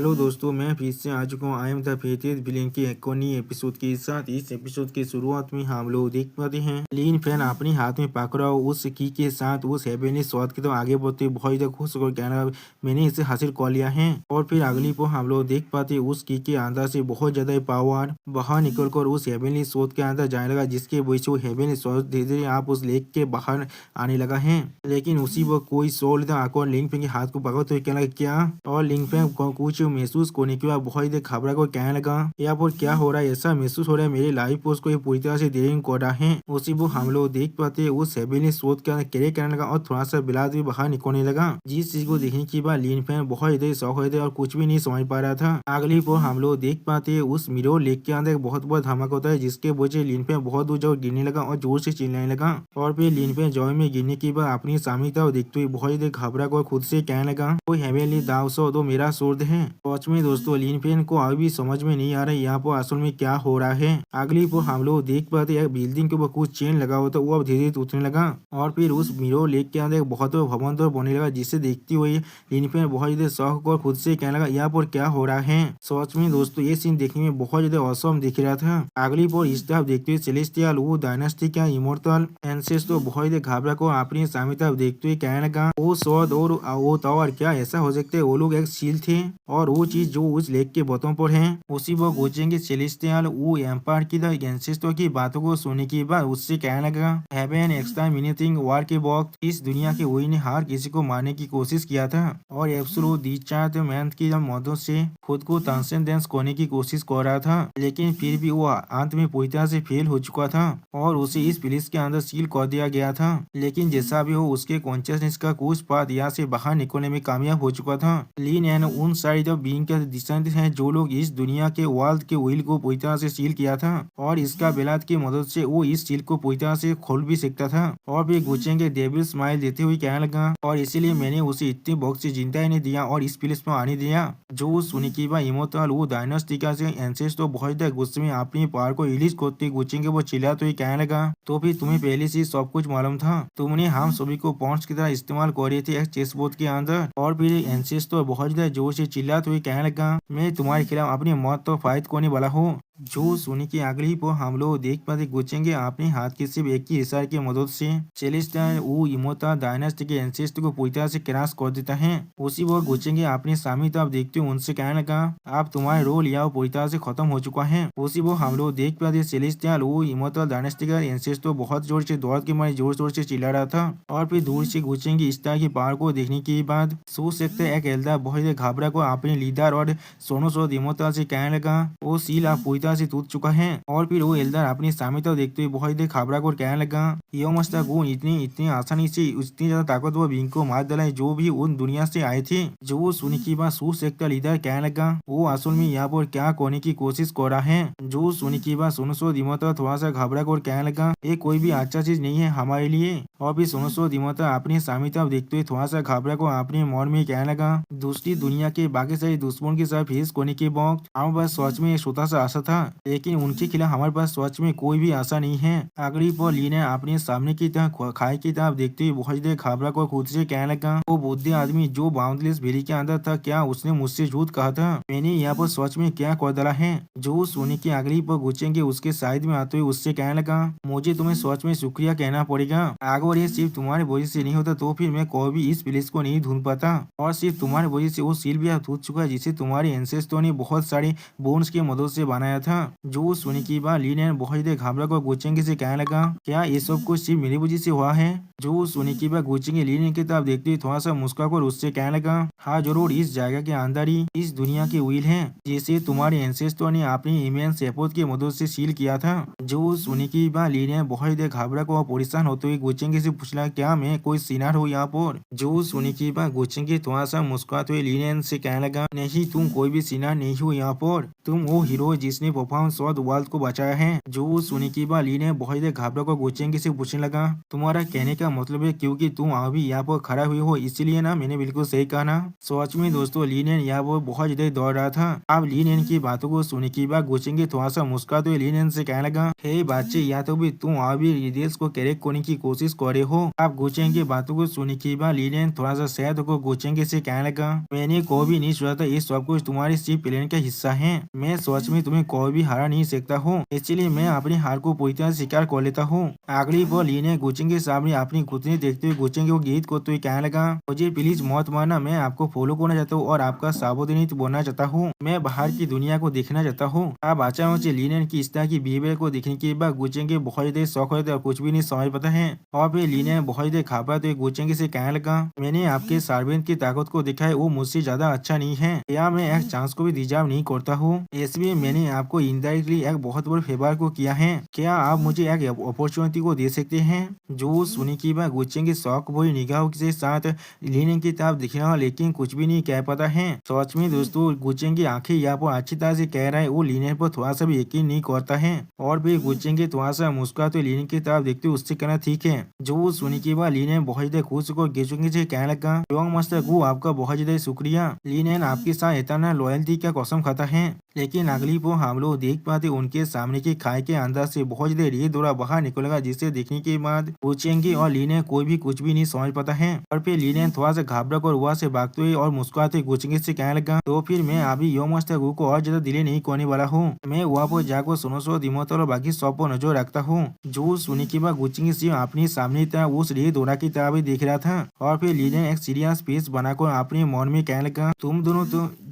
Hello दोस्तों, मैं फिर से आ चुका हूँ। आई एम द फेथियस विलेन के एक और नई एपिसोड के साथ। इस एपिसोड के शुरुआत में हम लोग देख पाते हैं लिन फैन अपने हाथ में पकड़ा उस की के साथ उस हेवेनली स्वाद की तरफ आगे बढ़ते बहुत ज्यादा खुश होकर कहना मैंने इसे हासिल कर लिया है। और फिर अगली को हम लोग देख पाते उस की के अंदर से बहुत ज्यादा पावर बाहर निकल कर उस हेवेनली स्वाद के अंदर जाने लगा, जिसके वजह से वो हेवेनली स्वाद धीरे धीरे आप उस लेक के बाहर आने लगा है। लेकिन उसी वक्त कोई सोल आकर लिंग फैन के हाथ को पकड़ते हुए कहने लगा क्या, और लिंग फैन कुछ महसूस करने के बाद बहुत ही घबरा कर कहने लगा यहाँ पर क्या हो रहा है, ऐसा महसूस हो रहा है मेरी लाइफ उसको ये पूरी तरह से देरी कर रहा है। उसी वो हम लोग देख पाते उस हेवेनली स्वाद के अंदर क्रिएट करने लगा और थोड़ा सा बिलाद भी बाहर निकलने लगा, जिस चीज को देखने के बाद लिन फैन बहुत ही शौक हुए थे और कुछ भी नहीं समझ पा रहा था। अगली पर हम लोग देख पाते उस मिरो लेक के अंदर एक बहुत बड़ा धमाका होता है, जिसके वजह से लिन फैन बहुत दूर जगह गिरने लगा और जोर से चिल्लाने लगा। और फिर लिन फैन जॉय में गिरने के बाद अपनी सामने तरफ देखते हुए बहुत ही घबरा कर खुद से कहने लगा कोई हेवेनली दाव सो तो मेरा सोर्द है। सच में दोस्तों लिन फैन को अभी भी समझ में नहीं आ रहा है यहाँ पर असल में क्या हो रहा है। अगली पर हम लोग देख पाते एक बिल्डिंग के ऊपर कुछ चेन लगा हुआ था, वो अब धीरे धीरे टूटने लगा। और फिर उस मिरो लेक के अंदर एक बहुत बड़ा भवन तो बनने लगा, जिसे देखते हुए लिन फैन बहुत ज्यादा शौक और खुद से कहने लगा यहाँ पर क्या हो रहा है। सच में दोस्तों ये सीन देखने में बहुत ज्यादा औसम दिख रहा था। अगली पर इस तरफ देखते हुए सेलेस्टियल वो डायनास्टी का इमोर्टल एंसेस्टर बहुत ज्यादा घबरा को अपनी सामने तरफ देखते हुए कहने लगा वो सौद और वो टावर क्या ऐसा हो सकता है, वो लोग एक सील थे और वो चीज जो उस लेक के बतों पर है उसी वो गोचेंगे सेलेस्टियल वो एम्पायर की द एंसेस्टर की बातों को सुनने के बाद उससे कहने लगा हेवन एक्स्ट्रा मिनिथिंग वार के वक्त इस दुनिया के वही ने हर किसी को मारने की कोशिश किया था और एब्सोल्यूट डिस्चार्ज मैन की मदद से खुद को ट्रांसेंडेंस करने की कोशिश कर रहा था, लेकिन फिर भी वो अंत में पूरी तरह से फेल हो चुका था और उसे इस प्लेस के अंदर सील कर दिया गया था। लेकिन जैसा भी हो उसके कॉन्शियसनेस का कुछ पार्ट यहाँ से बाहर निकलने में कामयाब हो चुका था। लीन एंड उन साइड ऑफ बीइंग के डिसेंट हैं जो लोग इस दुनिया के वर्ल्ड के व्हील को पूरी तरह से सील किया था और इसका बेलाद की मदद से वो इस सील को पूरी तरह से खोल भी सकता था। और फिर गुचेंगे डेविल स्माइल देते हुए कहने लगा और इसीलिए मैंने उसे इतने वक्त से जिंदा ही नहीं दिया और इस प्लेस में आने दिया। जो सुनी की बात इमोर्टल वो डायनास्टिका से एंसेस्टर तो बहुत गुस्से में अपनी पावर को रिलीज करते गुचेंगे वो चिल्लाते हुए कहने लगा तो फिर तुम्हें पहले से सब कुछ मालूम था, तुमने हम सभी को पॉइंट्स की तरह इस्तेमाल कर रही थी एक चेस बोर्ड के अंदर। और फिर एंसेस्टर तो बहुत जोर से चिल्लाते हुए कहने लगा मैं तुम्हारे खिलाफ अपनी मौत तो फाइट करने वाला हूँ। जो सुनी की अगली पर हम लोग देख पाते गुचेंगे अपने हाथ के सिर्फ एक ही इशारे की मदद से सेलेस्टियल वो इमोर्टल डायनास्टी के एंसेस्टर को पूरी तरह से क्रैश कर देता है। उसी वक्त गुचेंगे अपने सामने तरफ देखते हुए उनसे कहने लगा आप तुम्हारे रोल या पूरी तरह से खत्म हो चुका है। उसी वक्त हम लोग देख पाते सेलेस्टियल वो इमोर्टल डायनास्टी का एंसेस्टर बहुत जोर से दौड़ के मारे जोर जोर से चिल्ला रहा था। और फिर दूर से गुचेंगे इस तरह की पावर को देखने के बाद सोच सकते एक एल्डर बहुत घबरा को अपने लीडर और सोनो सोद इमोर्टल से कहने लगा वो सील आप पूरी से टूट चुका है। और फिर वो एल्डर अपने सामने तो देखते हुए बहुत घबरा कर कहने लगा यो मस्ता गुण इतनी आसानी से इतनी ज्यादा ताकतवर बींग को मार डाला है जो भी उन दुनिया से आए थे। जो सुनी की बात सूट सेक्टर लीडर कहने लगा वो असल में यहाँ पर क्या करने की कोशिश कर रहा है। जो सुनी की बात सोनो सो दिमोता थोड़ा सा घबरा कर कहने लगा ये कोई भी अच्छा चीज नहीं है हमारे लिए। और फिर सोनो सो दिमोता अपने सामने तरफ देखते हुए थोड़ा सा घबरा कर अपने मन में कहने लगा दूसरी दुनिया के बाकी सारे दुश्मन के साथ फेस करने के वक्त हमारे पास सच में छोटा सा आशा था, लेकिन उनके खिलाफ हमारे पास सच में कोई भी आशा नहीं है। अगली पर ली ने अपने सामने की तरफ खाई की तरफ देखते हुए बहुत देर घबरा कर खुद से कहने लगा वो बुद्धि आदमी जो बाउंडलेस वेली के अंदर था क्या उसने मुझसे झूठ कहा था, मैंने यहाँ पर सच में क्या कर डाला है। जो सोने की अगली पर गुचेंगे उसके साइड में आते हुए उससे कहने लगा मुझे तुम्हें सच में शुक्रिया कहना पड़ेगा, अगर ये सिर्फ तुम्हारी वजह से नहीं होता तो फिर मैं कोई भी इस प्लेस को नहीं ढूंढ पाता और सिर्फ तुम्हारी वजह से वो सील भी टूट चुका है जिसे तुम्हारे एंसेस्टर ने बहुत सारे बोन्स की मदद से बनाया था। जो सुनी की बात ली ने बहुत देर घबरा कर गुचेंगे से कहने लगा क्या ये सब कुछ सिर्फ मेरी वजह से हुआ है। जो सुनी की बात गुचेंगे लीने की तरफ देखते थोड़ा सा मुस्कुराकर उससे कहने लगा हाँ जरूर इस जगह के अंदर ही इस दुनिया के व्हील है जिसे तुम्हारे एंसेस्टर ने अपनी इमेंस एफर्ट की मदद से सील किया था। जो सुनी की बात ली ने बहुत देर घबरा कर परेशान होते हुए गुचेंगे से पूछला क्या मैं कोई सीनार हूँ यहाँ पर। जो सुनी की बात गुचेंगे थोड़ा सा मुस्कुराते हुए लीने से कहने लगा नहीं तुम कोई भी सीनार नहीं हो यहाँ पर, तुम वो हीरो जिसने अपनी परफॉर्मेंस और वर्ल्ड को बचाया है। जो सुनने के बाद ली ने बहुत ही घबरा कर गोचेंगी से पूछने लगा, तुम्हारा कहने का मतलब है क्योंकि तुम अभी यहाँ पर खड़ा हुई हो इसीलिए ना? मैंने बिल्कुल सही कहा ना? सच में दोस्तों ली ने यहाँ पर बहुत ज्यादा दौड़ रहा था। अब ली ने की बातों को सुनने के बाद गोचेंगी थोड़ा सा मुस्कुराते हुए ली ने से कहने लगा, हे बच्चे, या तो भी तुम अभी देश को करेक्ट करने की कोशिश कर रहे हो। आप गोचेंगी की बातों को सुनने के बाद ली ने थोड़ा सा शायद को गोचेंगी से कहने लगा, मैंने कभी नहीं सोचा था ये सब कुछ तुम्हारी सिर्फ प्लान का हिस्सा है। मैं सच में तुम्हें कभी भी हरा नहीं सकता हूँ, इसलिए मैं अपनी हार को पूरी तरह स्वीकार कर लेता हूँ। अगली बार ली ने गोचेंगी के सामने अपनी घुटने देखते हुए गोचेंगी को गीत करते हुए कहने लगा, मुझे प्लीज मत मारना, मैं आपको फॉलो करना चाहता हूँ और आपका सावधानी बनना चाहता हूँ। मैं बाहर की दुनिया को देखना चाहता हूँ। अब अचानक से ली ने की इस तरह की बिहेवियर को देखने के बाद गोचेंगी बहुत ज्यादा शौक होते और कुछ भी नहीं समझ पाता है। और फिर ली ने बहुत ज्यादा घबराते हुए गोचेंगी से कहने लगा, मैंने आपके सर्वेंट की ताकत को देखा है, वो मुझसे ज्यादा अच्छा नहीं है। या मैं एक चांस को भी डिजर्व नहीं करता हूँ, इसलिए मैंने आपको इनडायरेक्टली एक बहुत बड़े फेवर को किया है। क्या आप मुझे एक अपॉर्चुनिटी को दे सकते हैं? जो सुनी की बात गोचेंगी शौक भरी निगाहों के साथ लीने की तरफ दिख रहा, लेकिन कुछ भी नहीं कह पाता है। सच में दोस्तों गोचेंगी आंखें यहाँ पर अच्छी तरह से कह रहा है, वो लीने पर थोड़ा सा भी यकीन नहीं करता है। और फिर गोचेंगी थोड़ा सा मुस्कुराते लीने की तरफ देखते उससे कहना, ठीक है। जो सुनी की बात लीने बहुत ज्यादा खुश होकर गोचेंगी से कहने लगा, योंग मास्टर को आपका बहुत ज्यादा शुक्रिया। लीने आपके साथ इतना लॉयल्टी का कसम खाता है। लेकिन अगली वो हम लोग देख पाते उनके सामने की खाई के अंदर से बहुत ज्यादा रेत दौरा बाहर निकलेगा, जिसे देखने के बाद गोचेंगी और लीने कोई भी कुछ भी नहीं समझ पाता है। और फिर लीने थोड़ा सा घबरा कर वहां से भागते हुए और मुस्कुराते गोचेंगी से कहने लगा, तो फिर मैं अभी योंग मास्टर को और ज्यादा डिले नहीं करने वाला हूँ। मैं वहाँ पर जाकर सोनोसो दिमोतर और बाकी सब पर नजर रखता हूँ। जो सुनी के बाद गोचेंगी सिर्फ अपनी सामने तरह उस रेत दौरा की तरह भी देख रहा था। और फिर लीने एक सीरियस फेस बनाकर अपने मन में कहने लगा, तुम दोनों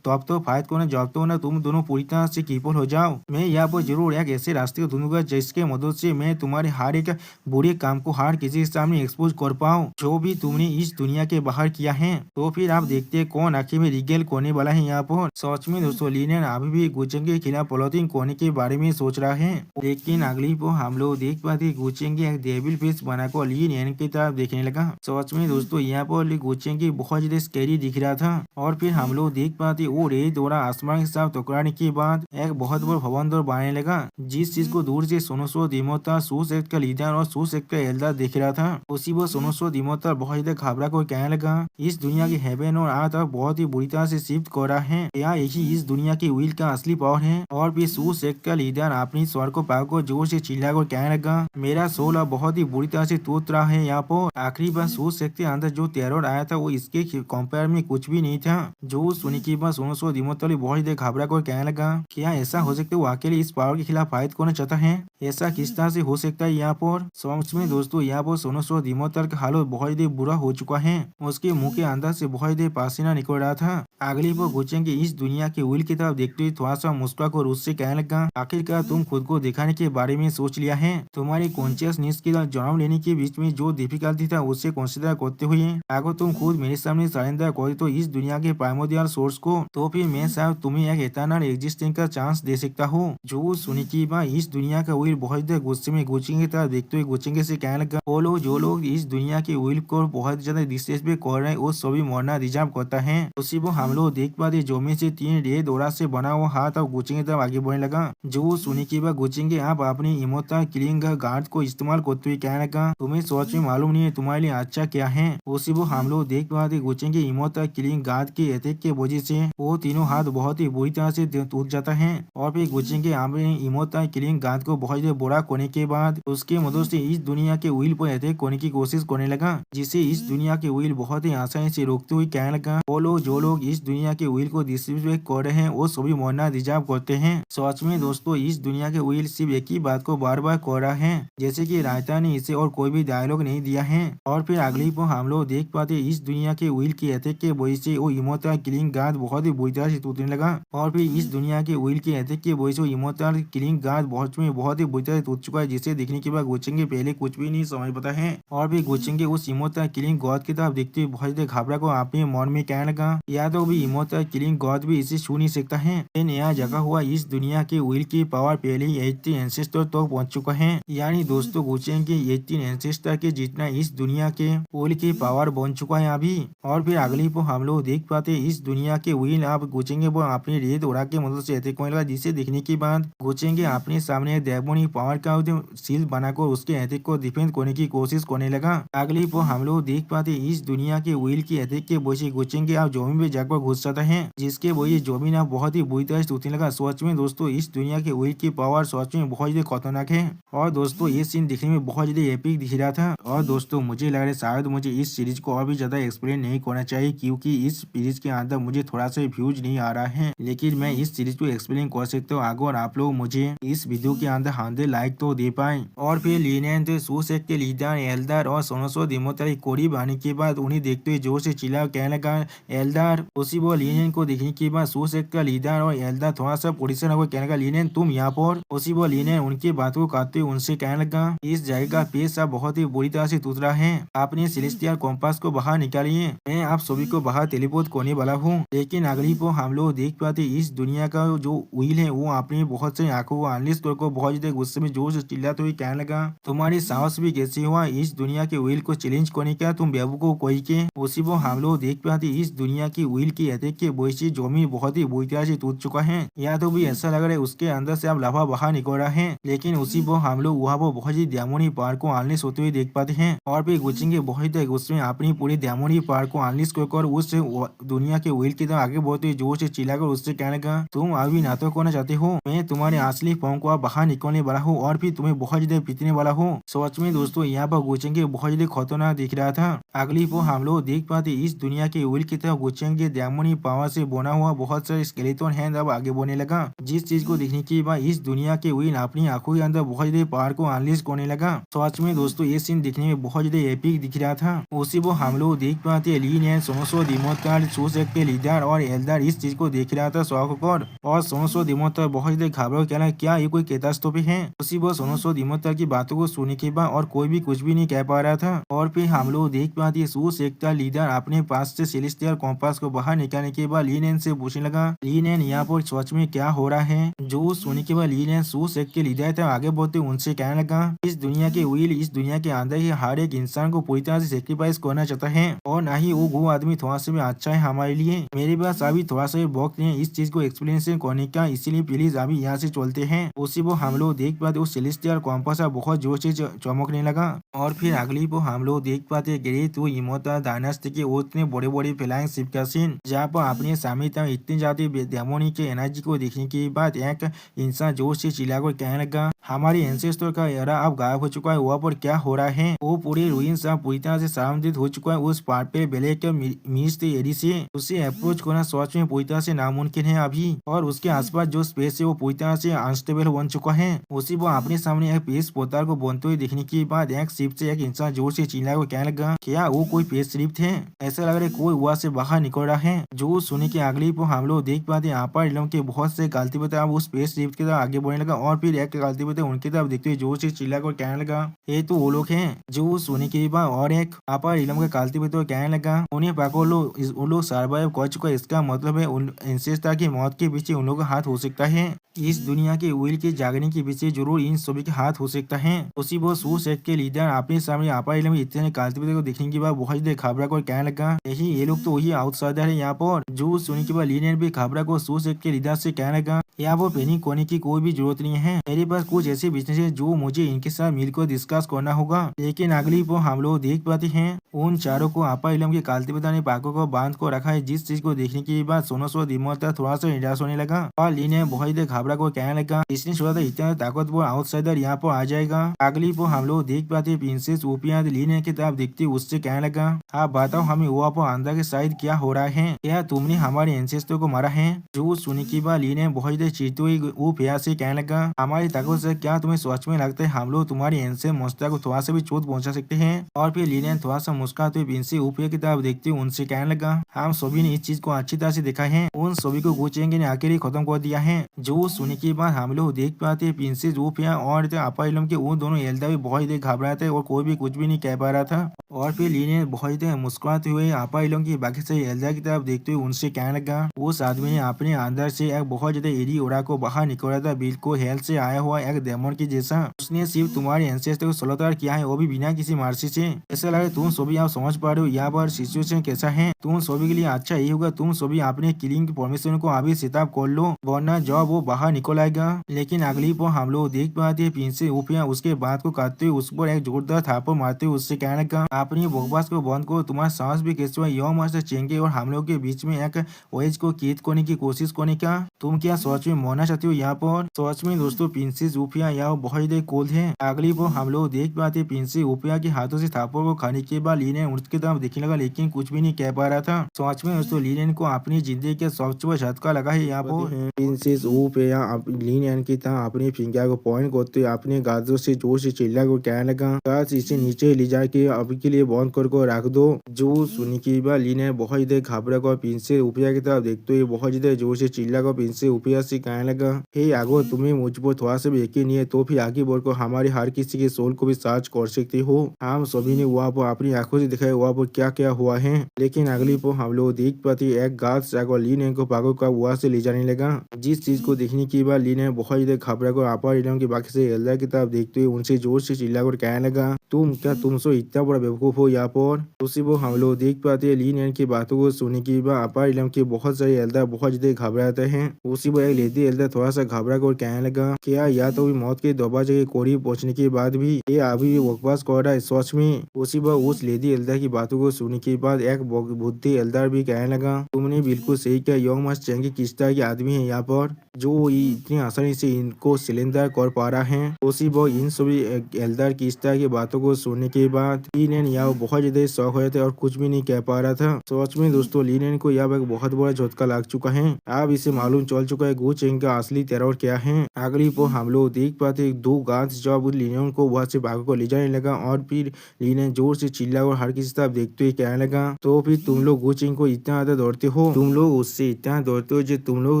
तब तो फायद को जब तो ना तुम दोनों पूरी तरह से कीपल हो जाओ। मैं यहाँ पर जरूर एक ऐसे रास्ते को ढूंढूंगा जिसके मदद से मैं तुम्हारे हर एक बुरे काम को हर किसी के सामने एक्सपोज कर पाऊँ, जो भी तुमने इस दुनिया के बाहर किया है। तो फिर आप देखते हैं कौन आखिर में रिगेल करने वाला है यहाँ पर। सच में दोस्तों लीने अभी भी गोचेंगी के खिलाफ प्लॉटिंग करने के बारे में सोच रहा है। लेकिन अगली को हम लोग देख पाते गोचेंगी एक डेविल फेस बनाकर लीन की तरफ देखने लगा। सच में दोस्तों यहाँ पर गोचेंगी बहुत ज्यादा स्कैरी दिख रहा था। और फिर हम लोग देख पाते वो रेत दौरा आसमान के साथ टकराने के बाद एक बहुत बड़ा भवन दौर बनने लगा, जिस चीज को दूर से सोनोसो दिमोता सू सेक्ट का लीडर और सू सेक्ट का एल्डर देख रहा था। उसी वो सोनोसो दिमोता बहुत ज्यादा घबरा कर कहने लगा, इस दुनिया की हेवन और अर्थ अब बहुत ही बुरी तरह से शिफ्ट कर रहा है। यह यही इस दुनिया की व्हील का असली पावर है। और फिर सू सेक्ट का लीडर अपनी स्वर को पाकर जोर से चिल्लाकर कहने लगा, मेरा सोल अब बहुत ही बुरी तरह से टूट रहा है। यहाँ पर आखिरी बार सू सेक्ट के अंदर जो टेरर आया था वो इसके कंपेयर में कुछ भी नहीं था। जो सुनी की बात सोनोसो दिमोता बहुत ही घबरा कर कहने लगा, क्या ऐसा हो सकता है वो अकेले इस पावर के खिलाफ फाइट करना चाहता है? ऐसा किस तरह से हो सकता है? यहाँ पर समझ में दोस्तों यहाँ पर सोनोसो दिमोता का हालत बहुत ही बुरा हो चुका है। उसके मुंह के अंदर से बहुत ही पसीना निकल रहा था। अगली बार गोचेंगी इस दुनिया के व्हील की तरफ देखते हुए थोड़ा सा मुस्कुरा कर उससे कहने लगा, आखिरकार तुम खुद को दिखाने के बारे में सोच लिया है। तुम्हारी कॉन्शियसनेस की जन्म लेने के बीच में जो डिफिकल्टी था उससे कंसिडर करते हुए अगर तुम खुद मेरे सामने सरेंडर करे तो इस दुनिया के प्राइमोर्डियल सोर्स को, तो फिर मैं शायद तुम्हें एक इटर्नल एग्जिस्टिंग का चांस दे सकता हूँ। जो सुनी की बात इस दुनिया का व्हील बहुत गुस्से में गोचेंगी तरफ देखते हुए गोचेंगी से कहने लगा, वो लोग जो लोग इस दुनिया के व्हील को बहुत ज्यादा डिसरेस्पेक्ट कर रहे हैं वो सभी मरना रिजर्व करता है। उसी वो हम लोग देख पाते जो में से 3 रेत दौरा से बना हुआ हाथ और गोचेंगी तरफ आगे बढ़ने लगा। जो सुनी की बात गोचेंगी आप अपनी इमोशनल किलिंग गार्ड को इस्तेमाल करते हुए कहने लगा, तुम्हें सोच में मालूम नहीं है तुम्हारे लिए अच्छा क्या है। उसी वो हम लोग देख पाते गोचेंगी इमोशनल किलिंग गार्ड के अटैक के वजह से वो तीनों हाथ बहुत ही बुरी तरह से टूट जाता है। और फिर गोचेंगी अपने इमोशनल किलिंग गार्ड को बहुत ही बुरा करने के बाद उसके मदद से इस दुनिया के व्हील पर अटैक करने की कोशिश करने लगा, जिसे इस दुनिया के व्हील बहुत ही आसानी से रोकते हुए कहने लगा, वो लोग जो लोग इस दुनिया के व्हील को डिसरिस्पेक्ट कर रहे हैं वो सभी मरना रिजर्व करते हैं। सच में दोस्तों इस दुनिया के व्हील सिर्फ एक ही बात को बार बार कर रहा है, जैसे कि रायता ने इसे और कोई भी डायलॉग नहीं दिया है। और फिर अगली पर हम लोग देख पाते इस दुनिया के व्हील के अटैक के वजह से वो इमोशनल किलिंग गार्ड बहुत ही बुरी तरह से टूटने लगा। और फिर इस दुनिया के व्हील के अटैक के वजह से इमोशनल किलिंग गार्ड बहुत ही बुरी तरह टूट चुका है, जिसे देखने के बाद गोचेंगी पहले कुछ भी नहीं समझ पाता है। और फिर गोचेंगी उस इमोशनल किलिंग गॉड की तरफ देखते हुए बहुत ही घबरा को अपने मन में कहने लगा, या तो भी इमोशनल किलिंग गॉड भी इसे इसे छू नहीं सकता है। नया जगह हुआ इस दुनिया के व्हील की पावर पहले ही 18 एंसेस्टर तक पहुंच चुका है। यानी दोस्तों गुचेंगे 18 एंसेस्टर के जितना इस दुनिया के व्हील की पावर बन चुका है अभी। और फिर अगली को हम लोग देख पाते हैं इस दुनिया के व्हील आप गुचेंगे वो अपनी रेत उड़ा के मदद से अटैक होने लगा, जिसे देखने के बाद गुचेंगे अपने सामने डेमोनिक पावर का शील्ड बनाकर उसके अटैक को डिफेंड करने की कोशिश करने लगा। अगली को हम लोग देख पाते इस दुनिया के व्हील की अटैक के वजह से गुचेंगे आप जमीन में जाकर घुस जाता है, जिसके वजह जमीन आप बहुत ही बुरी तरह से टूटने लगा। सच में दोस्तों इस दुनिया के व्हील की पावर सच में बहुत ज्यादा खतरनाक है। और दोस्तों ये सीन दिखने में बहुत ज्यादा एपिक दिख रहा था। और दोस्तों मुझे लग रहा है शायद मुझे इस सीरीज को और भी ज्यादा एक्सप्लेन नहीं करना चाहिए, क्योंकि इस सीरीज के अंदर मुझे थोड़ा सा व्यूज नहीं आ रहा है, लेकिन मैं इस सीरीज को एक्सप्लेन कर सकता हूँ अगर आप लोग मुझे इस वीडियो के अंदर 100 लाइक तो दे पाए। और फिर लीनेंट सूसेक के लीडर एल्डर और सोनोसो दिमोतारी करीब आने के बाद उन्हें देखते हुए जोर से चिल्ला कहने लगा एल्डर। उसी वो लीनेंट को देखने के बाद सूसेक का लीडर और एल्डर थोड़ा सा परेशान होकर कहने लगा लीनेंट तुम यहाँ पर। उसी वो लीनेंट उनकी बात को काटते हुए उनसे कहने लगा इस जगह का पेश अब बहुत ही बुरी तरह से टूट रहा है, आपने सेलेस्टियल कॉम्पास को बाहर निकालिए, मैं आप सभी को बाहर टेलीपोर्ट करने वाला हूँ। लेकिन अगली को हम लोग देख पाते इस दुनिया का जो व्हील है वो अपनी बहुत सारी आंखों को अनलिस्ट कर बहुत ज्यादा गुस्से में जोर से चिल्लाते हुए कहने लगा तुम्हारी साहस भी कैसे हुआ इस दुनिया के व्हील को चैलेंज करने का, तुम बेवकूफ कोई के। उसी वो हम लोग देख पाते इस दुनिया की व्हील की अटैक के वजह से जमीन बहुत ही बुरी तरह से टूट चुका है। या तो भी ऐसा लग रहा है उसके अंदर से अब लावा बाहर निकल रहा है। लेकिन उसी वो हम लोग वहाँ वो बहुत ही डेमोनिक पावर को अनलिस्ट होते हुए देख पाते हैं। और फिर गुचेंगे बहुत ही गुस्से में अपनी पूरी डेमोनिक पावर को अनलिस्ट कर उस दुनिया के व्हील की तरफ आगे बढ़ते हुए जोर से चिल्लाकर उससे कहने लगा तुम अभी नाटक करना चाहते हो, मैं तुम्हारे असली फॉर्म को बाहर निकलने वाला हूँ और फिर तुम्हें बहुत ज्यादा पीटने वाला हूँ। सच में दोस्तों यहाँ पर गुचेंगे बहुत ज्यादा खतरनाक दिख रहा था। अगली वो हम लोग देख पाते इस दुनिया के व्हील की तरफ गुचेंगे डेमोनिक पावर से बना हुआ बहुत सारे स्केलेटन हैंड अब आगे बढ़ने लगा, जिस चीज को देखने के बाद इस दुनिया के व्हील अपनी आंखों के अंदर बहुत ज्यादा पावर को अनलिस्ट करने लगा। सच में दोस्तों ये सीन देखने में बहुत ज्यादा एपिक दिख रहा था। उसी वो हम लोग देख पाते लीन एंड सोनोसो दिमोतार सूसेक के लीडर और एल्डर इस चीज को देख रहा था शौक कर, और सोनोसो दिमोतार बहुत ज्यादा घबरा कहना क्या ये कोई कैटास्ट्रोफी है। उसी वो सोनोसो दिमोतार की बातों को सुनने के बाद और कोई भी कुछ भी नहीं कह पा रहा था। और फिर हम लोग देख पाते सूसेक का लीडर अपने पास से सेलेस्टियल कॉम्पास को बाहर निकालने के बाद लीन से पूछने लगा लीन यहाँ पर सच में क्या हो रहा है। जो सुनने के बाद लीन सूसेक के लीडर था आगे बढ़ते उनसे कहने लगा इस दुनिया के व्हील इस दुनिया के अंदर ही हर एक इंसान को पूरी तरह से सेक्रीफाइस करना चाहता है, और ना ही वो आदमी थोड़ा सा भी अच्छा है हमारे लिए। मेरे पास अभी थोड़ा सा वक्त नहीं है इस चीज को एक्सप्लेनेशन करने का, इसीलिए प्लीज अभी यहाँ से चलते हैं। उसी वो हम लोग देख पाते वो सेलेस्टियल कॉम्पास बहुत जोर से चमकने लगा। और फिर अगली वो हम लोग देख पाते ग्रेट वो इमोर्टल डायनास्टी के उतने बड़े बड़े फ्लाइंग शिप का सीन, जहाँ पर अपने सामने इतनी ज्यादा डेमोनिक के एनर्जी को देखने के बाद एक इंसान जोर से चिल्लाकर कहने लगा हमारी एंसेस्टर का एरा अब गायब हो चुका है, वहाँ पर क्या हो रहा है। वो पूरी रूइंस अब पूरी तरह से सामंदित हो चुका है उस पार्ट पे ब्लैक मिस्ट एरी से उसे अप्रोच करना सच में पूरी तरह से नामुमकिन है अभी। और उसके आसपास जो स्पेस है वो पूरी तरह से अनस्टेबल बन चुका है। उसी वो अपने सामने एक पेस पोतार को बनते हुए देखने के बाद एक शिप से एक इंसान जोर से चिल्लाकर कहने लगा क्या वो कोई पेस शिप थे, ऐसा लग रहा है कोई वहाँ से बाहर निकल रहा है। जो सुने के अगली को हम लोग देख पाते यहाँ पर इलम के बहुत से गलती पता अब उस स्पेस शिप की तरफ आगे बढ़ने लगा। और फिर एक गलती पता उनकी तरफ देखते हुए जोर से चिल्लाकर कहने लगा ये तो वो लोग हैं। जो सुने के बाद और एक अपर इलम का गलती पता कहने लगा उन्हें पकड़ लो, उन लोग सर्वाइव कर चुका है, इसका मतलब है उन एंसेस्टर की मौत के पीछे उन लोगों का हाथ हो सकता है। इस दुनिया के व्हील के जागने के पीछे जरूर इन सभी के हाथ हो सकता है। उसी वो सूसेक के लीडर अपने सामने अपर इलम इतने गलती पता को देखने के बाद बहुत ज्यादा घबरा कर कहने लगा यही ये लोग तो वही आउटसाइडर है यहाँ पर। जो सुनने के बाद लीनियन भी घबरा को सूसेक के लीडर से कहने लगा यहाँ वो पैनिक करने की कोई भी जरूरत नहीं है, मेरे पास कुछ ऐसे बिजनेस है जो मुझे इनके साथ मिलकर डिस्कस करना होगा। लेकिन अगली वो हम लोग देख पाते हैं उन चारों को अपर इलम के कालती पिता ने पाकों को बांध को रखा है, जिस चीज को देखने के बाद सोनोसो दिमोता थोड़ा सा निराश होने लगा। और लीनियन बहुत ज्यादा घबरा को कहने लगा इसने सोचा था इतना ताकतवर आउटसाइडर यहाँ पर आ जाएगा। अगली वो हम लोग देख पाते प्रिंसेस ओपिया लीनियन की तरफ देखते उससे कहने लगा आप बताओ हमें वहाँ पर अंदर के साइड क्या हो रहा है, क्या तुमने हमारे एंसेस्टर को मारा है। जो सुनी की बात लीनियन बहुत ज्यादा चीरते हुए वो प्यार से कहने लगा हमारी ताकत से क्या तुम्हें सच में लगता है हम लोग तुम्हारी एंसे मोस्ता को थोड़ा सा भी चोट पहुंचा सकते हैं। और फिर लीनियन थोड़ा सा मुस्कुराते हुए प्रिंसेस ओपिया की तरफ देखते हुए उनसे कहने लगा हम सभी ने इस चीज को अच्छी तरह से देखा है, उन सभी को गुचेंगे ने अकेले खत्म कर दिया है। जो सुनने के बाद हम लोग देख पाते हैं प्रिंसेस ऊफिया और आपा इलम के वो दोनों एल्दा भी बहुत ही घबराए थे और कोई भी कुछ भी नहीं कह पा रहा था। और फिर ली ने बहुत ही मुस्कुराते हुए आपा इलम की बाकी से एल्दा की तरफ देखते हुए उनसे कहने लगा। उस आदमी ने अपने अंदर से एक बहुत ज्यादा एडी उड़ा को बाहर निकला था, बिल्कुल हेल से आया हुआ एक डेमन की जैसा। उसने सिर्फ तुम्हारे एंसेस्टर को सलाहकार किया है, वो भी बिना किसी मर्जी से। ऐसा लगे तुम सभी आप समझ पा रहे हो यहाँ पर सिचुएशन कैसा है। तुम सभी के लिए अच्छा यही होगा तुम सभी अपने किलिंग की परमिशन को अभी सेटअप कर लो, वरना जब वो बाहर निकल आएगा। लेकिन अगली पर हम लोग देख पाते हैं प्रिंसेस ऊफिया उसके बात को काटते हुए उस पर एक जोरदार थापड़ मारते हुए उससे कहने का अपनी बकवास को बंद करो, तुम्हारा सांस भी कैसे हुआ यह मास्टर चेंगे और हम लोग के बीच में एक वेज को कैद करने की कोशिश करने का तुम क्या सच में मरना चाहते हो यहाँ पर। सच में दोस्तों प्रिंसेस ऊफिया यहाँ बहुत ही कोल्ड है। अगली पर हम लोग देख पाते प्रिंसेस ऊफिया के हाथों से थापड़ को खाने के बाद लीने उठ के तरफ देखने लगा, लेकिन कुछ भी नहीं कह पा रहा था। सच में दोस्तों लीन को अपनी जिंदगी के सबसे बड़ा झटका लगा है यहाँ पर। प्रिंसेस ऊफिया लीन की तरह अपनी फिंगर को पॉइंट करते हुए अपने गाजों से जोर से चिल्ला को कहने लगा, काश इसे नीचे ले जाके अभी के लिए बंद कर रख दो। जो सुनी की बात लीन बहुत ही घबरा कर प्रिंसेस ऊफिया की तरफ देखते हुए बहुत ही जोर से चिल्ला कर प्रिंसेस ऊफिया से कहने लगा, हे आगो तुम्हें मुझ पर थोड़ा सा भी यकीन नहीं है तो फिर आगे बढ़कर हमारे हर किसी के सोल को भी सर्च कर सकते हो। हम सभी ने वहाँ पर अपनी आंखों से दिखाया वहाँ पर क्या क्या हुआ है। लेकिन अगली पर हम लोग देख पाते एक गार्ड जाकर लीन को पागल का वहाँ से ले जाने लगा। जिस चीज को देखने के बाद लीन बहुत ही घबरा कर आपा इलम के बाकी से एल्दा की तरफ देखते हुए उनसे जोर से चिल्लाकर कहने लगा, तुम सो इतना बड़ा बेवकूफ हो यहाँ पर। उसी वो हम लोग देख पाते हैं लीन की बातों को सुनने के बाद आपा इलम के बहुत सारे एल्दा बहुत ज्यादा घबराते हैं। उसी वो एक लेडी एल्दा थोड़ा सा घबरा कर कहने लगा, क्या या तो मौत के दरवाजे के करीब पहुंचने के बाद भी ये अभी भी बकवास कर रहा है सच में। उसी वो उस लेडी एल्दा की बातों को सुनने के बाद एक बुद्धि एल्दार भी कहने लगा, तुमने बिल्कुल सही किया, यंग मस्ट चेंगे किस तरह के आदमी है यहाँ पर जो इतनी आसानी से इनको सिलेंडर कर पा रहा है। उसी वो इन सभी एल्दार की इस तरह की बातों को सुनने के बाद लीन यहाँ बहुत ज्यादा शौक हुए थे और कुछ भी नहीं कह पा रहा था। सच में दोस्तों लीन को यहाँ एक बहुत बड़ा झटका लग चुका है। अब इसे मालूम चल चुका है गो चेंग का असली टेरर क्या है। अगली पर हम लोग देख पाते दो गार्ड्स जब लीन को वहाँ से भागो को ले जाने लगा और फिर लीन जोर से चिल्ला और हर किसी तरफ देखते हुए कहने लगा, तो फिर तुम लोग गो चेंग को इतना ज्यादा दौड़ते हो, तुम लोग उससे इतना दौड़ते हो जो तुम लोग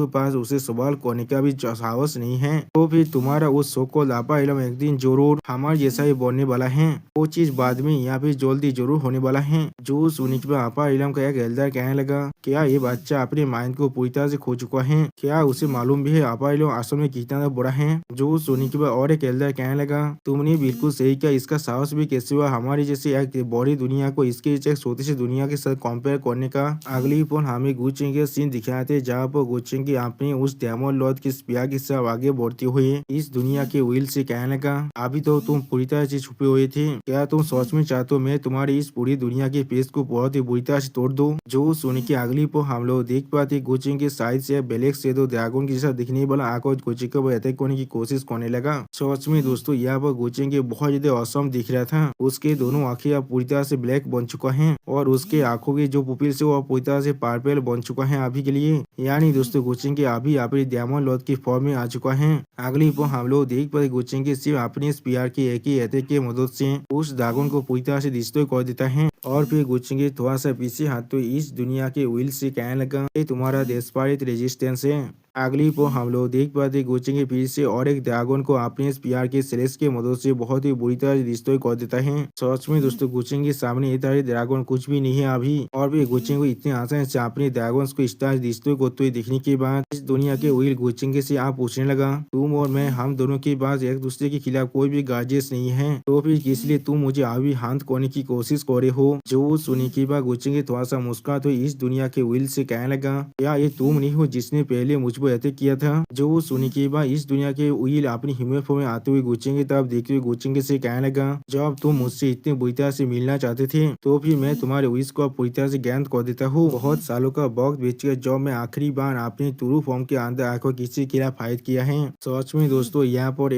के पास उसे सवाल करने का भी साहस नहीं है, तो फिर तुम्हारा वो सो को लापा इलम एक दिन जरूर हमारे जैसा ही बनने वाला है। वो चीज बाद में या फिर जल्दी जरूर होने वाला है। जो सुनी के बाद आपा इलम का एक एल्डर कहने लगा, क्या ये बच्चा अपने माइंड को पूरी तरह से खो चुका है, क्या उसे मालूम भी है आपा इलम असल में कितना बड़ा है। जो सुनी के बाद और एक एल्डर कहने लगा, तुमने बिल्कुल सही किया, इसका साहस भी कैसे हुआ हमारी जैसी एक बड़ी दुनिया को इसके एक छोटी सी दुनिया के साथ कंपेयर करने का। अगली पर हमें गुचिंग के सीन दिखाते जहाँ पर गुचिंग की अपनी उस डेमन लॉर्ड की स्पिया के साथ आगे बढ़ती हुई इस दुनिया के व्हील से कहने का, अभी तो तुम पूरी तरह से छुपे हुए थे, क्या तुम सच में चाहते हो मैं तुम्हारी इस पूरी दुनिया के पेज को बहुत ही बुरी तरह से तोड़ दो। जो सुनी के अगली पर हम लोग देख पाते गुचिंग के साइड से ब्लैक शेडो ड्रैगन के जैसा दिखने वाला आकर गुचिंग को अटैक करने की कोशिश करने लगा। सच में दोस्तों यहाँ पर गुचिंग के बहुत ज्यादा औसम दिख रहा था। उसके दोनों आंखें अब पूरी तरह से ब्लैक बन चुका है और उसके आंखों की जो पुपिल से वो पूरी तरह से पर्पल बन चुका है अभी के लिए। यानी दोस्तों गुचिंग के अभी अपनी डेमन लॉर्ड की फॉर्म में आ चुका है। अगली पर हम लोग देख पाते गुचिंग के सिर्फ अपने स्पीयर के एक ही अटैक की मदद से उस ड्रैगन को पूरी तरह से डिस्ट्रॉय कर देता है। और फिर गुचिंग थोड़ा सा पीछे हाथ तो इस दुनिया के व्हील से कहने लगा, ये तुम्हारा डेस्परेट रेजिस्टेंस है। अगली पर हम लोग देख पाते गुचिंग फिर से और एक ड्रैगन को अपने स्पीयर के सेलेस के मदद से बहुत ही बुरी तरह डिस्ट्रॉय कर देता है। सच में दोस्तों गुचिंग के सामने ये तरह ड्रैगन कुछ भी नहीं है अभी। और भी गुचिंग को इतने आसानी से अपने ड्रैगन को इस तरह डिस्ट्रॉय करते हुए देखने के बाद इस दुनिया के व्हील गुचिंग से आप पूछने लगा, तुम और मैं हम दोनों के पास एक दूसरे के खिलाफ कोई भी गार्जियस नहीं है, तो फिर किस लिए तुम मुझे अभी हाथ करने की कोशिश कर रहे हो। जो सुनी के बाद गुचिंग थोड़ा सा मुस्कुराते हुए इस दुनिया के व्हील से कहने लगा, क्या ये तुम नहीं हो जिसने पहले मुझ पर अटैक किया था। जो सुनी के बाद इस दुनिया के व्हील अपनी ह्यूमन फॉर्म में आते हुए गुचिंग की तरफ देखते हुए गुचिंग से कहने लगा, जब तुम मुझसे इतने बुरी तरह से मिलना चाहते थे तो फिर मैं तुम्हारे विश को पूरी तरह से ज्ञान कर देता हूँ। बहुत सालों का वक्त बीत गया जब मैं आखिरी बार अपनी तुरु फॉर्म के अंदर आकर किसी के खिलाफ फाइट किया है। सच में दोस्तों यहाँ पर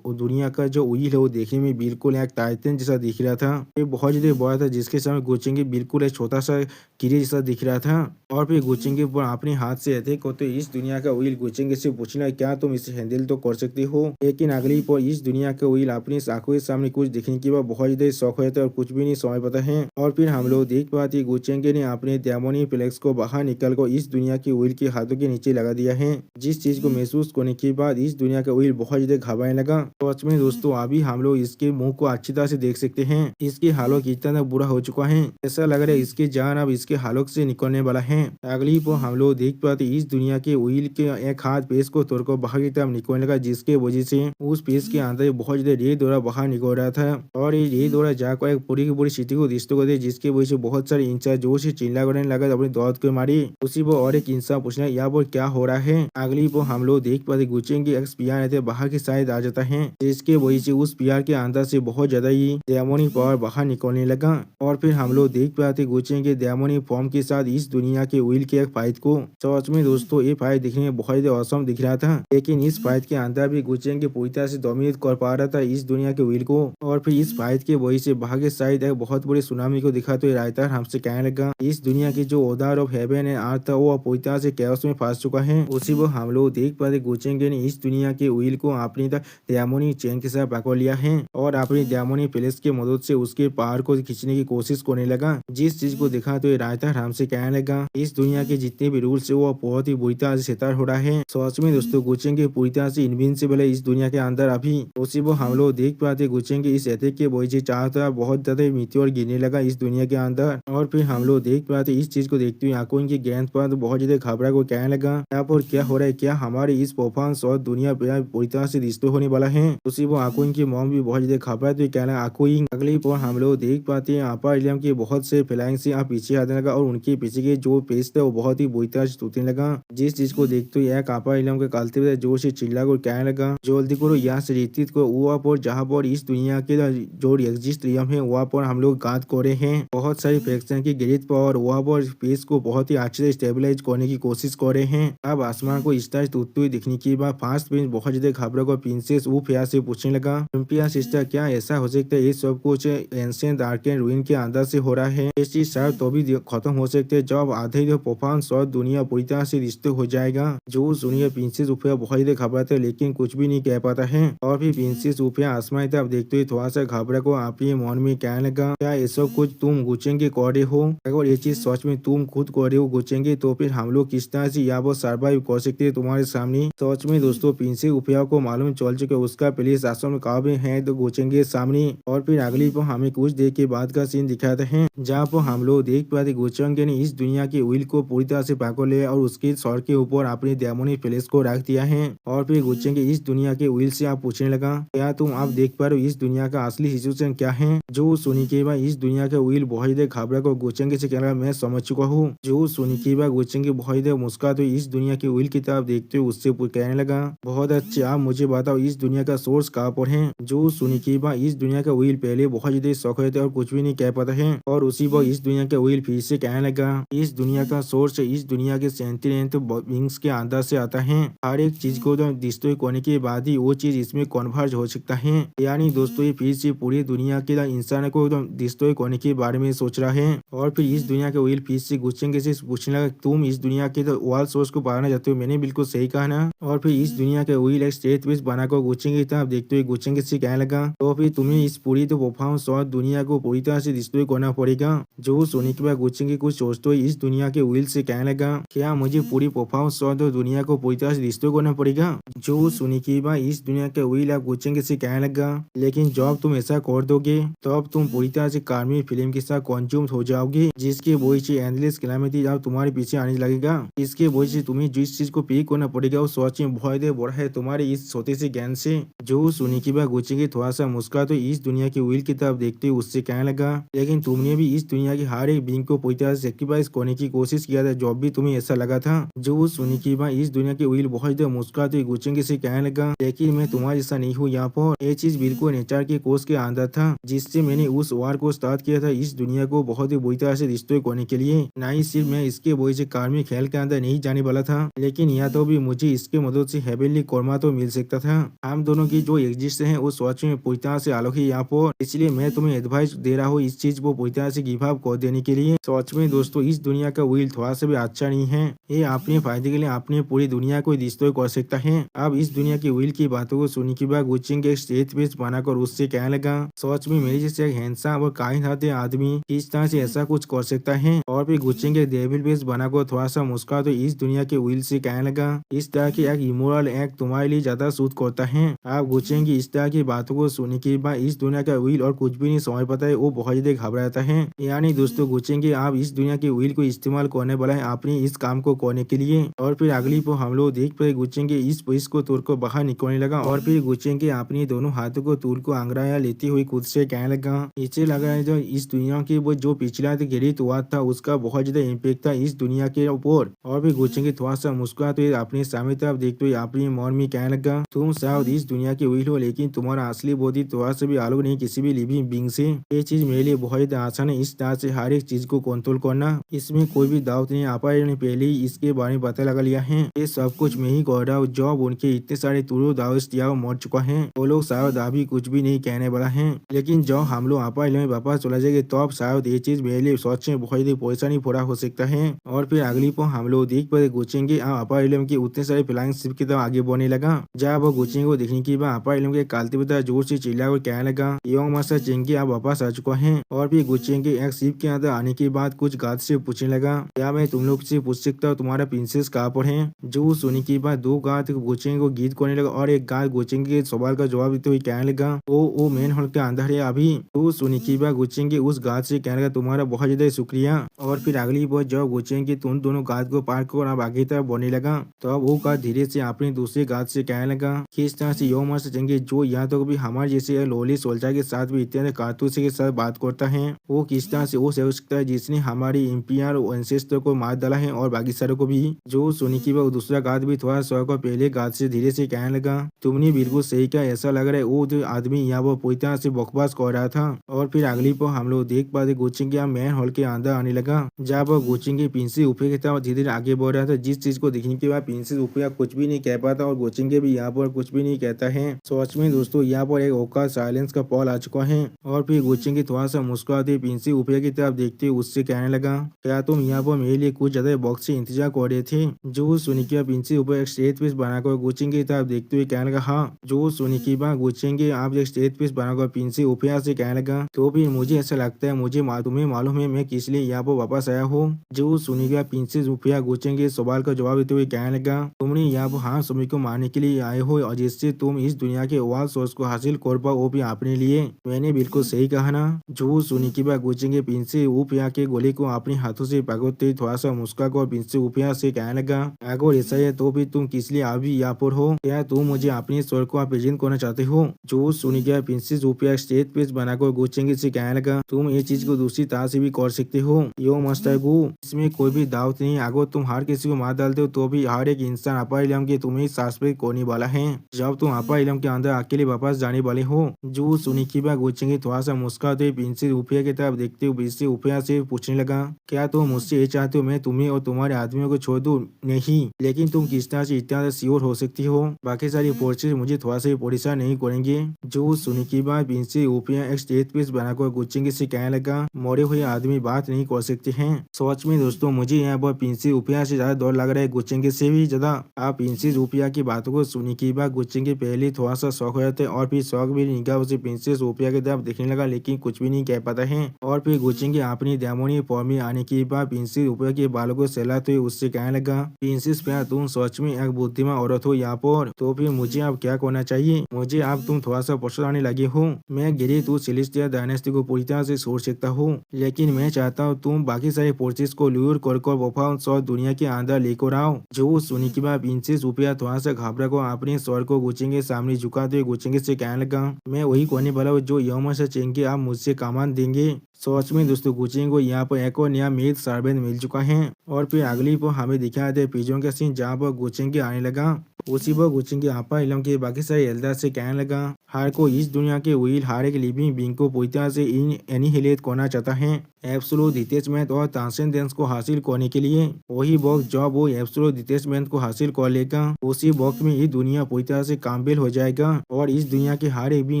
दुनिया का जो व्हील है वो देखने में बिल्कुल एक टाइटन जैसा दिख रहा था। ये बहुत ज्यादा बड़ा था जिसके सामने गुचिंग बिल्कुल एक छोटा सा कीड़े जैसा दिख रहा था। और फिर गुचिंग पर अपने हाथ से अटैक करते इस इस दुनिया का व्हील गुचेंगे से पूछना क्या तुम इसे हैंडल तो कर सकते हो। लेकिन अगली पर इस दुनिया का व्हील अपनी आंखों के सामने कुछ देखने के बाद बहुत ज्यादा शौक हो जाता है और कुछ भी नहीं समझ पाता है। और फिर हम लोग देख पाते गुचेंगे ने अपने डायमंड फ्लेक्स को बाहर निकल कर इस दुनिया के व्हील के हाथों के नीचे लगा दिया है। जिस चीज को महसूस करने के बाद इस दुनिया का व्हील बहुत ज्यादा घबराने लगा। तो सच में दोस्तों अभी हम लोग इसके मुंह को अच्छी तरह से देख सकते हैं। इसकी हालत कितना बुरा हो चुका है, ऐसा लग रहा है इसकी जान अब इसके हालत से निकलने वाला है। अगली पर हम लोग देख पाते इस दुनिया के व्हील के एक हाथ पेस को तोड़कर बाहर की तरफ निकलने लगा, जिसके वजह से उस पेस के अंदर बहुत ज्यादा रेत दौरा बाहर निकल रहा था। और ये रेत दौरा जाकर एक पूरी की पूरी सिटी को डिस्ट्रॉय कर दिया, जिसके वजह से बहुत सारे इंसान जोर से चिल्ला करने लगा अपनी दौड़ के मारी। उसी पर और एक इंसान पूछना यहाँ पर क्या हो रहा है। अगली पर हम लोग देख पाते गुचेंगे एक पियार रहते बाहर की साइड आ जाता है, जिसके वजह से उस पियार के अंदर से बहुत ज्यादा ही डायमंड पावर बाहर निकलने लगा। और फिर हम लोग देख पाते गुचेंगे डायमंड फॉर्म के साथ इस दुनिया के व्हील के एक फाइट को। सच में दोस्तों ये फाइट दिखने में बहुत ज्यादा औसम दिख रहा था, लेकिन इस फाइट के अंदर भी गुचेंगे पूरी तरह से डोमिनेट कर पा रहा था इस दुनिया के व्हील को। और फिर इस फाइट के वजह से बाहर के साइड एक बहुत बड़ी सुनामी को दिखा तो रायता हमसे कहने लगा इस दुनिया की जो order of heaven and earth था वो पूरी तरह से कैओस में फंस चुका है। उसी वो हम लोग देख पाते गुचेंगे ने इस दुनिया के व्हील को अपनी डायमंड चेन के साथ पकड़ लिया है और अपनी डायमंड प्लेस की मदद से उसके पहाड़ को खींचने की कोशिश करने लगा। जिस चीज को देखा तो रायता हमसे कहने लगा इस दुनिया के जितने भी रूल्स है वो बहुत ही बुरी तरह से सेटर हो रहा है। सच में दोस्तों गुचेंगे पूरी तरह से इनविंसिबल है इस दुनिया के अंदर अभी। उसी वो हम लोग देख पाते गुचेंगे इस अटैक के वजह से चारों तरफ बहुत ज्यादा मीटियोर गिरने लगा इस दुनिया के अंदर। और फिर हम लोग देख पाते इस चीज को देखते हुए आंखों की गेंद पर बहुत ज्यादा घबरा को कहने लगा यहाँ पर क्या हो रहा है, क्या हमारे इस परफॉर्मेंस और दुनिया पूरी तरह से डिस्ट्रॉय होने वाला है। उसी वो आंखों की मॉम भी बहुत ज्यादा घबरा तो कहना आंखों। अगली पर हम लोग देख पाते हैं अपर इलम के बहुत से फ्लाइंग से आप पीछे आने लगा और उनके पीछे के जो पेस्ट है वो बहुत ही बुरी तरह से टूटने लगा। जिस चीज को देखते हुए एक अपर इलम के कालते हुए जोर से चिल्ला कर कहने लगा जल्दी करो यहाँ से रितीत को वहाँ पर जहाँ पर इस दुनिया के जो एग्जिस्ट रियम है वहाँ पर हम लोग गाद करे हैं बहुत सारी फ्रैक्शन की गिरित पर और वहाँ पर पेस को बहुत ही अच्छे से स्टेबलाइज करने की कोशिश कर रहे हैं। अब आसमान को इस तरह टूटते हुए दिखने के बाद फास्ट प्रिंस बहुत ज्यादा घबरा कर प्रिंसेस वो प्यार से पूछने लगा प्रिया सिस्टर क्या ऐसा हो सकता है ये सब कुछ एंशिएंट आर्कन रूइन के अंदर से हो रहा है। ये चीज शायद तो भी खत्म हो सकते है जब आधे जो परफॉर्मेंस और दुनिया पूरी तरह से रिश्ते हो जाएगा। जो सुनिए प्रिंसेस उफिया बहुत ज्यादा घबराते लेकिन कुछ भी नहीं कह पाता है। और फिर प्रिंसेस उफिया आसमान तरफ देखते हुए थोड़ा सा घबरा को अपने मन में कहने लगा क्या ये सब कुछ तुम गुचेंगे कर रहे हो। अगर ये चीज सच में तुम खुद कर रहे हो गुचेंगे तो फिर हम लोग किस तरह से यहाँ पर सर्वाइव कर सकते हैं तुम्हारे सामने। सच में दोस्तों प्रिंसेस उफिया को मालूम चल चुके उसका प्लेस आश्रम में कहा भी है तो गुचेंगे सामने। और फिर अगली पर हमें कुछ देर के बाद का सीन दिखाते हैं जहाँ पर हम लोग देख पाते गुचेंगे ने इस दुनिया के व्हील को पूरी तरह से पकड़ लिया और उसके सर के ऊपर अपने डायमंड प्लेस को रख दिया है। और फिर गुचेंगे इस दुनिया के व्हील से आप पूछने लगा क्या तुम आप देख पा रहे हो इस दुनिया का असली सिचुएशन क्या है। जो सुनी के बाद इस दुनिया का व्हील बहुत ज्यादा घबरा को गुचेंगे से कहना मैं समझ चुका हूँ। जो सुनी के बाद गुचेंगे बहुत ज्यादा मुस्कुरा तो इस दुनिया के व्हील की तरफ देखते हुए उससे कहने लगा बहुत अच्छा आप मुझे बताओ इस दुनिया का सोर्स कहाँ पर है। जो सुनी के बाद इस दुनिया का व्हील पहले बहुत ज्यादा शौक थे और कुछ भी नहीं कह पाता है और उसी पर इस दुनिया का व्हील फिर से कहने लगा इस दुनिया का सोर्स इस दुनिया के सेंटिनेंट विंग्स के अंदर से आता है। हर एक चीज को तो डिस्ट्रॉय करने के बाद ही वो चीज इसमें कन्वर्ज हो सकता है। यानी दोस्तों ये फिर से पूरी दुनिया के इंसान को डिस्ट्रॉय करने के बारे में सोच रहा है। और फिर इस दुनिया का व्हील फिर से गुचेंगे से पूछने लगा तुम इस दुनिया के वर्ल्ड सोर्स को पाना चाहते हो। मैंने बिल्कुल सही कहा ना। और फिर इस दुनिया का व्हील एक स्ट्रेट पीस बनाकर गुचेंगे तब देखते हुए गुचेंगे से कहने लगा तो फिर तुम्हें इस पूरी परफॉर्मेंस और दुनिया को पूरी तरह से डिस्ट्रॉय करना पड़ेगा। जो सुनने के बाद गुचेंगे कुछ सोचते हुए इस दुनिया के व्हील से कहने लगा क्या मुझे पूरी परफॉर्मेंस और दुनिया को पूरी तरह से डिस्ट्रॉय करना पड़ेगा। जो सुनने के बाद इस दुनिया के व्हील आप गुचेंगे से कहने लगा लेकिन जब तुम ऐसा कर दोगे तब तुम पूरी तरह से कार्मी फिल्म के साथ कंज्यूम हो जाओगे, जिसके वजह से एंडलेस कैलामिटी जब तुम्हारे पीछे आने लगेगा। इसके वजह से तुम्हें जिस चीज को पे करना पड़ेगा वो सच में बहुत बड़ा है तुम्हारे इस छोटे से ज्ञान से। जो सुनने के बाद गुचेंगे थोड़ा सा मुस्कुरा तो इस दुनिया के व्हील की तरफ देखते हुए उससे कहने लगा लेकिन तुमने भी इस दुनिया की हर एक बीइंग को पूरी तरह से सेक्रीफाइस करने की कोशिश किया था जब भी तुम्हें ऐसा लगा था। जो सुनने के बाद इस दुनिया के व्हील बहुत ज्यादा मुस्कुरा तो गुचेंगे से कहने लगा लेकिन मैं तुम्हारे जैसा नहीं हूँ। यहाँ पर ये चीज बिल्कुल नेचर के कोर्स के अंदर था जिससे मैंने उस वार को स्टार्ट किया था इस दुनिया को बहुत ही बुरी तरह से डिस्ट्रॉय करने के लिए। न ही सिर्फ मैं इसके वजह से कार्मिक खेल के अंदर नहीं जाने वाला था लेकिन यहाँ तो भी मुझे इसके मदद से हेवनली कर्मा तो मिल सकता था। हम दोनों की जो एग्जिस्ट है वो सच में पूरी तरह से अलग है यहाँ पर, इसलिए मैं तुम्हें एडवाइस दे रहा हूँ इस चीज को पूरी तरह से गिव अप कर देने के लिए। सच में दोस्तों इस दुनिया का व्हील थोड़ा सा भी अच्छा नहीं है, ये अपने फायदे फायदे के लिए अपनी पूरी दुनिया को डिस्ट्रॉय कर सकता है। अब इस दुनिया की विल की बातों को सुनने के बाद गुचिंग एक स्टेज पेज बनाकर उससे कहने लगा, सच में मेरे जैसे एक हैंडसम और काइंड हार्टेड आदमी इस तरह से ऐसा कुछ कर सकता है। और फिर गुचिंग एक डेविल पेज बनाकर थोड़ा सा मुस्कुरा तो इस दुनिया के विल से कहने लगा, इस तरह की एक इमोरल एक्ट तुम्हारे लिए ज्यादा सूट करता है। आप गुचिंग की इस तरह की बातों को सुनने के बाद इस दुनिया का विल और कुछ भी नहीं समझ पाता है, वो बहुत ज्यादा घबराता है। यानी दोस्तों गुचिंग आप इस दुनिया के विल को इस्तेमाल करने वाला है अपने इस काम को करने के लिए। और फिर अगली को हम लोग देख पाए गुचिंग इस पेज को तोड़कर बाहर निकलने लगा और फिर गुचिंग अपने दोनों हाथों को तोड़ को आंगराया लेते हुए खुद से कहने लगा, इसे लग रहा है जो इस दुनिया की वो जो पिछला गिरित हुआ था उसका बहुत ज्यादा इम्पेक्ट था इस दुनिया के ऊपर। और फिर गुचिंग थोड़ा सा मुस्कुराते हुए अपने सामने तरफ देखते हुए अपनी मन में कहने लगा, तुम शायद इस दुनिया के विल हो लेकिन तुम्हारा असली बॉडी थोड़ा सा भी अलग नहीं किसी भी लिविंग बीइंग से। ये चीज मेरे लिए बहुत ज्यादा आसान है, इस तरह से हर एक चीज को कंट्रोल करना, इसमें कोई भी डाउट नहीं। आपा ने पहले ही इसके बारे में पता लगा लिया है। ये सब कुछ मैं ही कर रहा हूँ। जब उनके इतने सारे तुरु दावस दिया मर चुका है, वो लोग शायद अभी कुछ भी नहीं कहने वाला है। लेकिन जब हम लोग आपा में वापस चला जाएंगे तब शायद ये चीज मेरे लिए सच में बहुत ही परेशानी पूरा हो सकता है। और फिर अगली पर हम लोग देख पाए गुचिंग आपा की उतने सारे फ्लाइंग शिप की तरफ आगे बढ़ने लगा। जब वो गुचिंग को देखने के बाद आपा के कालते पिता जोर से चिल्ला कर कहने लगा, योंग मास्टर चिंकी आप वापस आ चुका है। और फिर गुचिंग एक शिप के अंदर आने के बाद कुछ गार्ड से पूछने लगा, क्या मैं तुम लोग से पूछ सकता हूँ तुम्हारा प्रिंसेस कहाँ पर है। जो सुनने के बाद दो गार्ड गुचिंग को गीत करने लगा और एक गार्ड गुचिंग के सवाल का जवाब देते हुए कहने लगा, वो मेन हॉल के अंदर है अभी। तो सुनने के बाद गुचिंग उस गार्ड से कहने लगा, तुम्हारा बहुत ज्यादा शुक्रिया। और फिर अगली बार जब गुचिंग तुम दोनों गार्ड को पार कर अब आगे तरफ बढ़ने लगा तो अब वो गार्ड धीरे से अपने दूसरे गार्ड से कहने लगा, किस तरह से योंग मास्टर चिंकी जो यहाँ तक भी हमारे जैसे लोली सोल्जर के साथ भी इतने कारतूस के साथ बात करता है, वो किस तरह से वो सकता है जिसने हमारी एम्पियर एंसेस्टर को मार डाला है और बाकी सारों को भी। जो सुनी की वो दूसरा गार्ड भी थोड़ा सौ को पहले गार्ड से धीरे से कहने लगा, तुमने बिल्कुल सही कहा, ऐसा लग रहा है वो जो आदमी यहाँ वो पूरी तरह से बकवास कर रहा था। और फिर अगली पर हम लोग देख पाते गुचिंग मैन हॉल के अंदर आने लगा। जब वो गुचिंग प्रिंसेस ऊपर की तरफ धीरे धीरे आगे बढ़ रहा था, जिस चीज को देखने के बाद प्रिंसेस ऊपर कुछ भी नहीं कह पाता और गुचिंग भी यहाँ पर कुछ भी नहीं कहता है। सच में दोस्तों यहाँ पर एक औकात साइलेंस का पॉल आ चुका है। और फिर गुचिंग थोड़ा सा मुस्कुराते प्रिंसेस ऊपर की तरफ देखते उससे कहने लगा, क्या तुम यहाँ पर मेरे लिए कुछ ज्यादा वक्त से इंतजार कर रहे थे। जो सुनी की प्रिंसेस ऊपर एक स्टेज पीस बनाकर गुचिंग की तरफ देखते हुए कहने लगा, हाँ। जो सुनी की गुचिंग आप एक स्टेज पीस बनाकर प्रिंसेस ऊपर से कहने लगा, तो फिर मुझे ऐसा लगता है मुझे तुम्हें मालूम है मैं किस लिए यहाँ पर वापस आया हूँ। जो सुनी की प्रिंसेस ऊपर गुचिंग के सवाल का जवाब देते हुए कहने लगा, तुमने यहाँ पर हाँ समी को मारने के लिए आए हो और जिससे तुम इस दुनिया के ओवल सोर्स को हासिल कर पाओ, वो भी अपने लिए। मैंने बिल्कुल सही कहा ना। जो सुनी की गुचिंग प्रिंसेस ऊपर के गोली को अपने हाथों से पकड़ते थोड़ा सा मुस्का कर प्रिंसेस ऊपर से कहने लगा, अगर ऐसा है तो भी तुम किस लिए अभी यहाँ पर हो। क्या तुम मुझे अपने स्वर को प्रेजेंट करना चाहते हो। जो सुनी की प्रिंसेस ऊपर स्टेज पेज बनाकर गुचिंग से कहने लगा, तुम ये चीज को दूसरी तरह से भी कर सकते हो यो मास्टर गु, इसमें कोई भी डाउट नहीं। अगर तुम हर किसी को मार डालते हो तो भी हर एक इंसान आपा इलम के तुम्हें सस्पेक्ट करने वाला है जब तुम आपा इलम के अंदर अकेले वापस जाने वाले हो। जो सुनी की गुचिंग थोड़ा सा मुस्कुराते प्रिंसेस ऊपर की तरफ देखते हुए प्रिंसेस ऊपर से पूछने लगा, क्या तुम मुझसे ये चाहते हो मैं तुम्हें और तुम्हारे आदमियों को छोड़ दूं। नहीं, लेकिन तुम किस तरह से इतना श्योर हो सकती हो। बाकी सारी फोर्सेस मुझे थोड़ा सा परेशान नहीं करेंगे। जो सुनी की प्रिंसेस ऊपर एक स्टेज पीस बनाकर गुचिंग से कहने लगा, मरे हुए आदमी बात नहीं कर सकते हैं। सच में दोस्तों मुझे यहाँ पर प्रिंसेस ऊपर से ज्यादा डर लग रहा है गुचिंग से भी ज्यादा। आप प्रिंसेस ऊपर की बातों को सुनी की गुचिंग पहले थोड़ा सा शौक हो जाते और फिर शौक भी निगाह से प्रिंसेस ऊपर की तरफ देखने लगा लेकिन कुछ भी नहीं कह पाता है। और फिर गुचिंग अपनी डेमोनी फॉर्म में आने के बाद प्रिंसेस ऊपर के बालों को सहलाते हुए उससे कहने लगा, प्रिंसेस प्यार तुम सच में एक बुद्धिमान औरत हो यहाँ पर, तो फिर मुझे अब क्या करना चाहिए। मुझे अब तुम थोड़ा सा पसंद आने लगे हो। मैं गिरी तू सेलेस्टियल डायनेस्टी को पूरी तरह से छोड़ सकता हूँ, लेकिन मैं चाहता हूँ तुम बाकी सारे फोर्सेस को लूर कर वफा सौ दुनिया के अंदर लेकर आओ। जो सुनी की प्रिंसेस ऊपर थोड़ा सा घबरा को अपने स्वर को गुचिंग के सामने झुकाते हुए गुचिंग से कहने लगा, मैं वही करने वाला हूँ जो यौम से चेंगे आप मुझसे कमान देंगे। सच में दोस्तों गुचिंग को यहाँ पर एक और नया मेड सर्वेंट मिल चुका है। और फिर अगली पर हमें दिखाया थे पिजों का सीन जहाँ पर गुचिंग आने लगा। उसी पर गुचिंग आपा इलम के बाकी सारे एल्डर से कहने लगा, हार को इस दुनिया के व्हील हार एक लिविंग बीइंग को पूरी तरह से एनिहिलेट करना चाहता है। एब्सोल्यूट डिटैचमेंट और ट्रांसेंडेंस को हासिल करने के लिए वही वक्त जब वो एब्सोल्यूट डिटैचमेंट को हासिल कर लेगा, उसी वक्त में ये दुनिया पूरी तरह से काबिल हो जाएगा और इस दुनिया के हर एक भी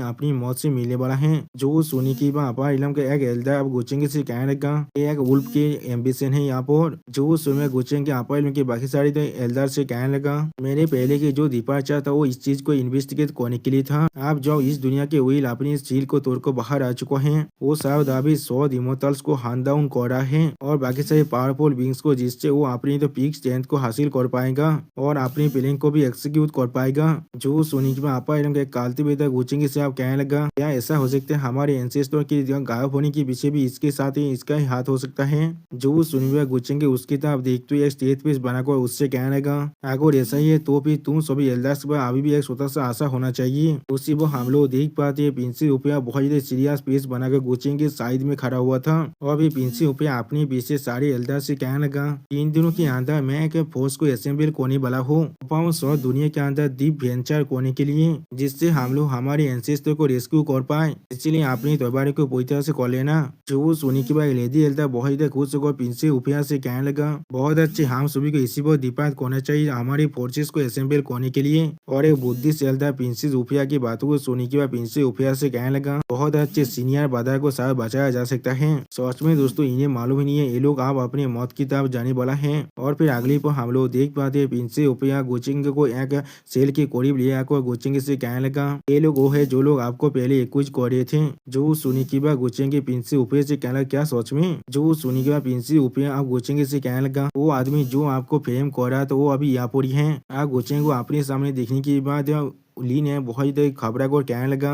अपनी मौत से मिलने वाला है। जो सुनी की अपार इलम के एक एल्डर अब गुचेंगे से कहने लगा, एक वुल्फ के एम्बिशन है यहाँ पर। जो सुन गुचेंगे अपार इलम के बाकी सारे तो एल्डर से कहने लगा, मेरे पहले के जो डिपार्चर था वो इस चीज को इन्वेस्टिगेट करने के लिए था। अब जब इस दुनिया के व्हील अपनी सील को तोड़कर बाहर आ चुका है, वो साउथ अभी 100 इमोर्टल्स को हैंड डाउन कर रहा है और बाकी सारे पावरफुल बींग्स को, जिससे वो अपनी तो पीक स्ट्रेंथ को हासिल कर पाएगा और अपनी प्लान को भी एक्सिक्यूट कर पाएगा। जो सोनिक में आपा एवं कल्टिवेटर गुचेंगे से आप कहने लगा, क्या ऐसा हो सकता है हमारे एंसेस्टर के गायब होने के पीछे भी इसके साथ ही इसका ही हाथ हो सकता है। जो सुनिए गुचेंगे उसकी तरफ देखते हुए एक स्टेज पीस बनाकर उससे कहने लगा, अगर ऐसा ही है तो फिर तुम सभी एल्डर्स पर अभी भी एक छोटा सा आशा होना चाहिए। उसी वो हम लोग देख पाते हैं पिंसी रुपया बहुत ज्यादा सीरियस पीस बनाकर गुचेंगे साइड में खड़ा हुआ था और भी पिंसी रुपया अपने पीछे सारे एल्डर से कहने लगा, 3 दिनों के अंदर मैं एक फोर्स को असेंबल करने वाला हूँ दुनिया के अंदर डीप वेंचर करने के लिए, जिससे हम लोग हमारे एंसेस्टर को रेस्क्यू कर पाए। इसलिए अपनी तैयारी को पूरी तरह से कर लेना। जो सुनी की बात लेडी एल्डर बहुत ज्यादा खुश होकर पिंसी रुपया से कहने लगा, बहुत अच्छे, हम सभी को इसी पर डिपेंड करना चाहिए हमारी फोर्सेस को असेंबल करने के लिए। और एक बुद्धिस्ट एल्डर प्रिंसेस रुपया की बातों को सुनी के बाद प्रिंसेस रुपया से कहने लगा, बहुत अच्छे सीनियर बादर को साथ बचाया जा सकता है। सच में दोस्तों इन्हें मालूम ही नहीं है ये लोग आप अपने मौत की तरफ जाने वाला है। और फिर अगली पर हम लोग देख पाते हैं प्रिंसेस रुपया गुचिंग को एक सेल के करीब ले आकर गुचिंग से कहने लगा, ये लोग वो है जो लोग आपको पहले कुछ कर रहे थे। जो सुनी की बात गुचिंग के प्रिंसेस रुपये से कहने लगा, क्या सच में? जो सुनी के बाद प्रिंसेस रुपया आप गुचिंग से कहने लगा, वो आदमी जो आपको फेम कर रहा था वो अभी यहाँ पर ही है। आप गुचिंग को अपने सामने देखने के बाद ली ने बहुत खबरा को कहने लगा,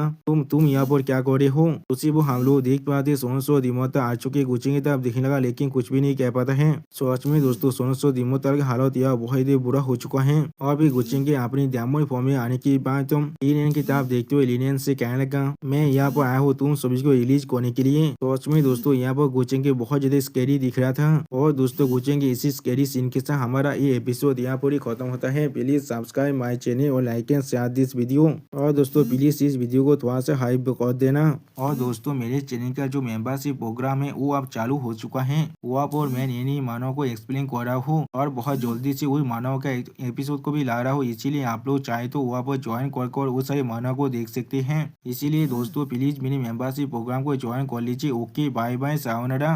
तुम यहाँ पर क्या कर रहे हो? उसी वो हम लोग देख पाते सोनसो दिमोता आ चुके गुचेंगे तब दिखने लगा, लेकिन कुछ भी नहीं कह पाता है। सच में दोस्तों सोनसो दिमोता का हालत यह बहुत ही बुरा हो चुका है और भी गुचेंगे अपनी डायमंड फॉर्म में आने के बाद तुम लीनियन की तरफ देखते हुए लीनियन से कहने लगा, मैं यहाँ पर आया हूँ तुम सभी को रिलीज करने के लिए। सच में दोस्तों यहाँ पर गुचेंगे बहुत ज्यादा स्कैरी दिख रहा था। और दोस्तों गुचेंगे इसी स्कैरी सीन के साथ हमारा ये एपिसोड यहाँ पर ही खत्म होता है। प्लीज सब्सक्राइब माई चैनल और like and share this video. और दोस्तों प्लीज इस वीडियो को थोड़ा सा हाइप कर देना। और दोस्तों मेरे चैनल का जो मेंबरशिप प्रोग्राम है वो अब चालू हो चुका है। वो आप और मैं नई मानव को एक्सप्लेन कर रहा हूँ और बहुत जल्दी से वही मानव का एपिसोड को भी ला रहा हूँ। इसीलिए आप लोग चाहे तो वहाँ पर ज्वाइन कर वो सारे मानव को देख सकते हैं। इसीलिए दोस्तों प्लीज मेरे मेंबरशिप प्रोग्राम को ज्वाइन कर लीजिए। Okay bye bye sayonara.